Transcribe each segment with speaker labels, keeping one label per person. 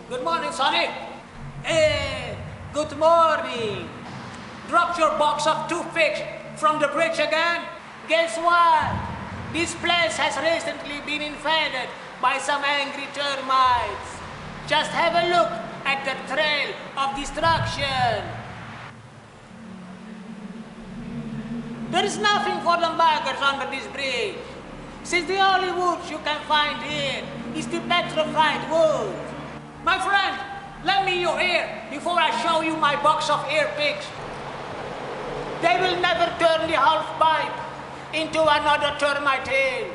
Speaker 1: Good morning, Sonny. Hey, good morning. Dropped your box of toothpicks from the bridge again? Guess what? This place has recently been invaded by some angry termites. Just have a look at the trail of destruction. There is nothing for the buggers under this bridge, since the only wood you can find here is the petrified wood. My friend, lend me your ear before I show you my box of ear picks. They will never turn the half pipe into another termite hill.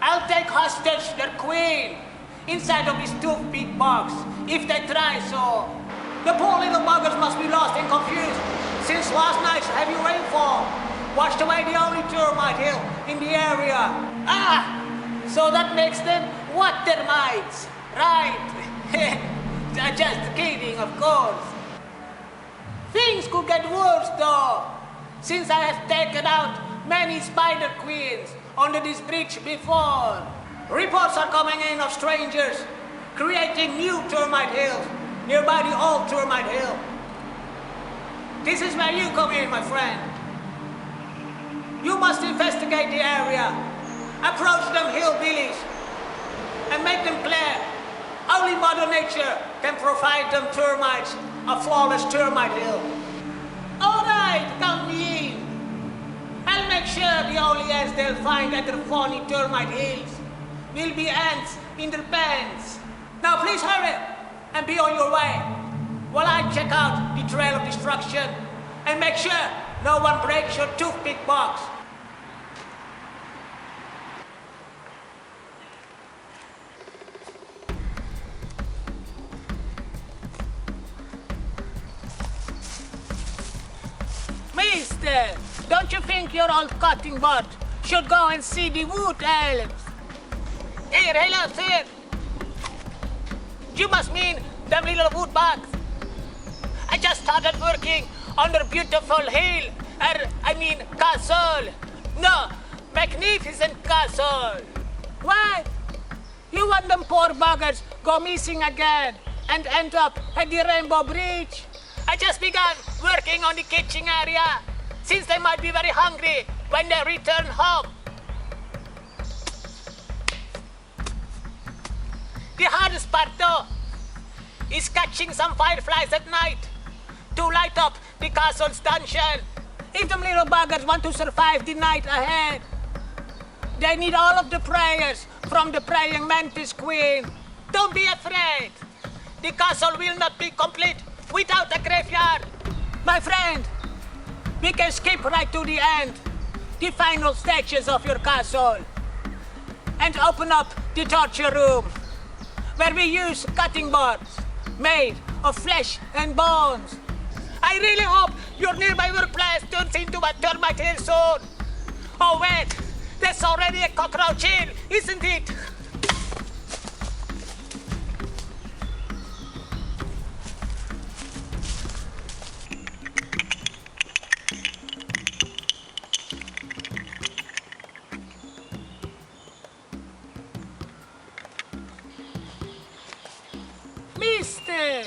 Speaker 1: I'll take hostage their queen inside of this toothpick box if they try so. The poor little buggers must be lost and confused since last night's heavy rainfall washed away the only termite hill in the area. So that makes them what termites, right? Just kidding, of course. Things could get worse though, since I have taken out many spider queens under this bridge before. Reports are coming in of strangers creating new termite hills nearby the old termite hill. This is where you come in, my friend. You must investigate the area, approach them hillbillies, and make them clear only Mother Nature can provide them termites a flawless termite hill. All right, count me in. I'll make sure the only ants they'll find at their phony termite hills will be ants in their pants. Now please hurry and be on your way while I check out the trail of destruction and make sure no one breaks your toothpick box. Mister, don't you think your old cutting board should go and see the wood elves? Here, hello, sir. You must mean them little wood bugs. I just started working on their beautiful hill, castle. No, magnificent castle. What? You want them poor buggers go missing again and end up at the Rainbow Bridge? I just began working on the kitchen area, since they might be very hungry when they return home. The hardest part, though, is catching some fireflies at night to light up the castle's dungeon. If them little buggers want to survive the night ahead, they need all of the prayers from the praying mantis queen. Don't be afraid. The castle will not be complete without a graveyard. My friend, we can skip right to the end, the final stages of your castle, and open up the torture room, where we use cutting boards made of flesh and bones. I really hope your nearby workplace turns into a termite hill soon. Oh wait, there's already a cockroach hill, isn't it? Mister,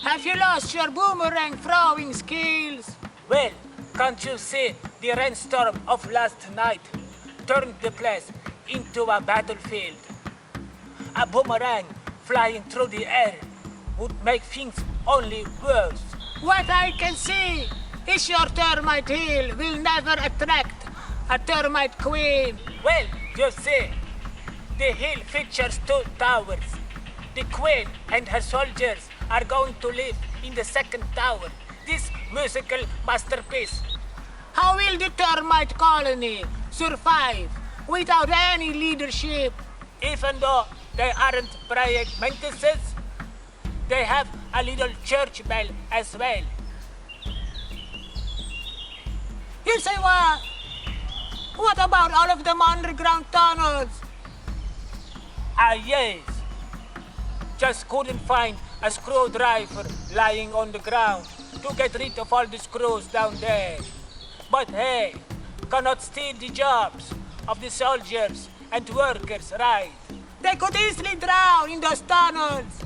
Speaker 1: have you lost your boomerang throwing skills? Well, can't you see the rainstorm of last night turned the place into a battlefield? A boomerang flying through the air would make things only worse. What I can see is your termite hill will never attract a termite queen. Well, you see, the hill features 2 towers. The queen and her soldiers are going to live in the 2nd tower, this musical masterpiece. How will the termite colony survive without any leadership? Even though they aren't praying mantises, they have a little church bell as well. You say what? What about all of them underground tunnels? Yes. Just couldn't find a screwdriver lying on the ground to get rid of all the screws down there. But hey, cannot steal the jobs of the soldiers and workers, right? They could easily drown in those tunnels.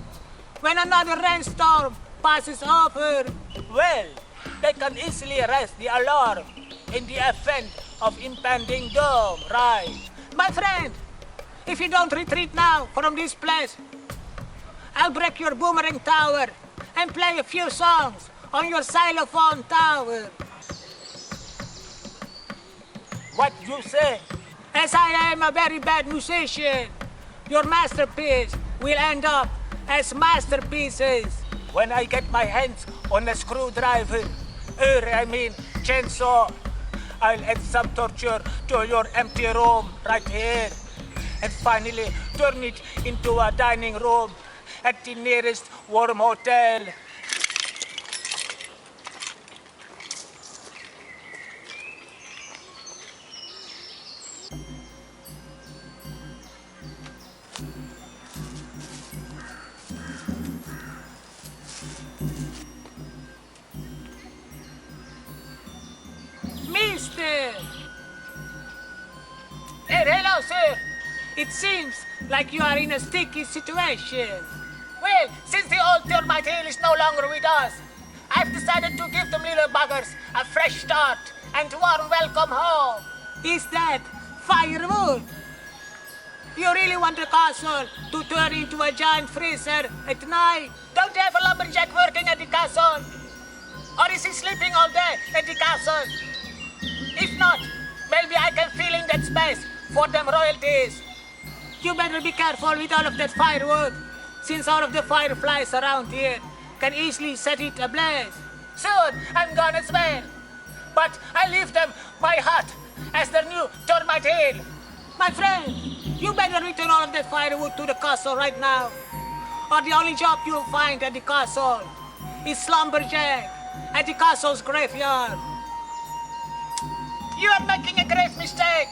Speaker 1: when another rainstorm passes over, well, they can easily raise the alarm in the event of impending doom, right? My friend, if you don't retreat now from this place, I'll break your boomerang tower and play a few songs on your xylophone tower.
Speaker 2: What you say?
Speaker 1: As I am a very bad musician, your masterpiece will end up as masterpieces.
Speaker 2: When I get my hands on a screwdriver, chainsaw, I'll add some torture to your empty room right here. And finally turn it into a dining room at the nearest warm hotel.
Speaker 1: Mister! Hello, sir. It seems like you are in a sticky situation.
Speaker 2: Well, since the old termite hill is no longer with us, I've decided to give them little buggers a fresh start and warm welcome home.
Speaker 1: Is that firewood? You really want the castle to turn into a giant freezer at night?
Speaker 2: Don't you have a lumberjack working at the castle? Or is he sleeping all day at the castle? If not, maybe I can fill in that space for them royalties.
Speaker 1: You better be careful with all of that firewood, since all of the fireflies around here can easily set it ablaze.
Speaker 2: Soon, I'm gone as well. But I leave them my hut as their new termite hill.
Speaker 1: My friend, you better return all of that firewood to the castle right now, or the only job you'll find at the castle is slumberjack at the castle's graveyard.
Speaker 2: You are making a grave mistake.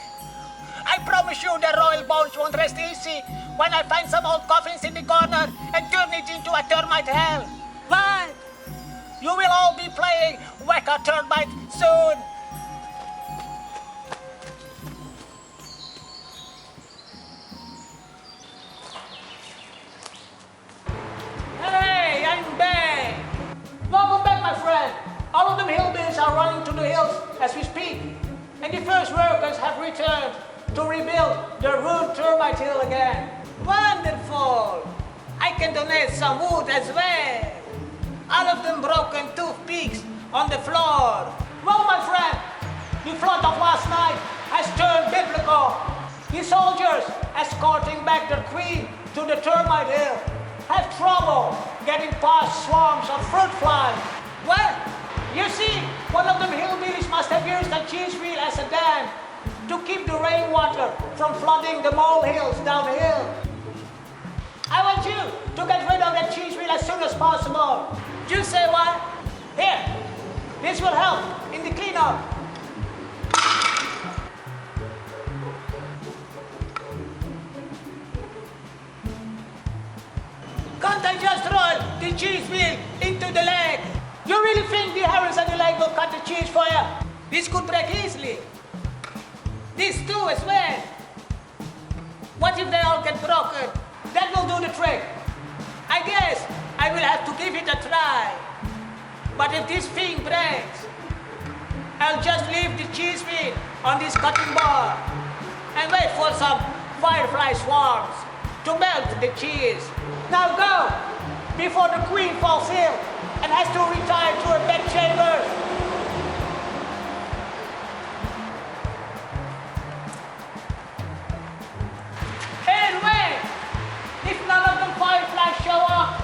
Speaker 2: I promise you the royal bones won't rest easy when I find some old coffins in the corner and turn it into a termite hell.
Speaker 1: But
Speaker 2: you will all be playing Whack-A-Termite soon.
Speaker 1: hey, I'm back. Welcome back, my friend. All of them hillbillies are running to the hills as we speak, and the first workers have returned to rebuild the ruined termite hill again. Wonderful! I can donate some wood as well. All of them broken toothpicks on the floor. Well, my friend, the flood of last night has turned biblical. The soldiers escorting back their queen to the termite hill have trouble getting past swarms of fruit flies. Well, you see, one of them hillbillies must have used a cheese wheel as a dam to keep the rainwater from flooding the molehills downhill. I want you to get rid of that cheese wheel as soon as possible. You say what? Here, this will help in the cleanup. Can't I just roll the cheese wheel into the leg? You really think the arrows on the leg will cut the cheese for you? This could break easily. This too as well. What if they all get broken? That will do the trick. I guess I will have to give it a try. But if this thing breaks, I'll just leave the cheese wheel on this cutting board and wait for some firefly swarms to melt the cheese. Now go, before the queen falls ill and has to retire to her bedchamber. And wait, if none of the fireflies show up,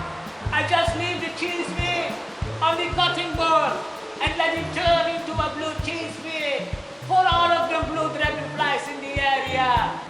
Speaker 1: I just leave the cheese wheel on the cutting board and let it turn into a blue cheese wheel for all of the blue dragonflies in the area.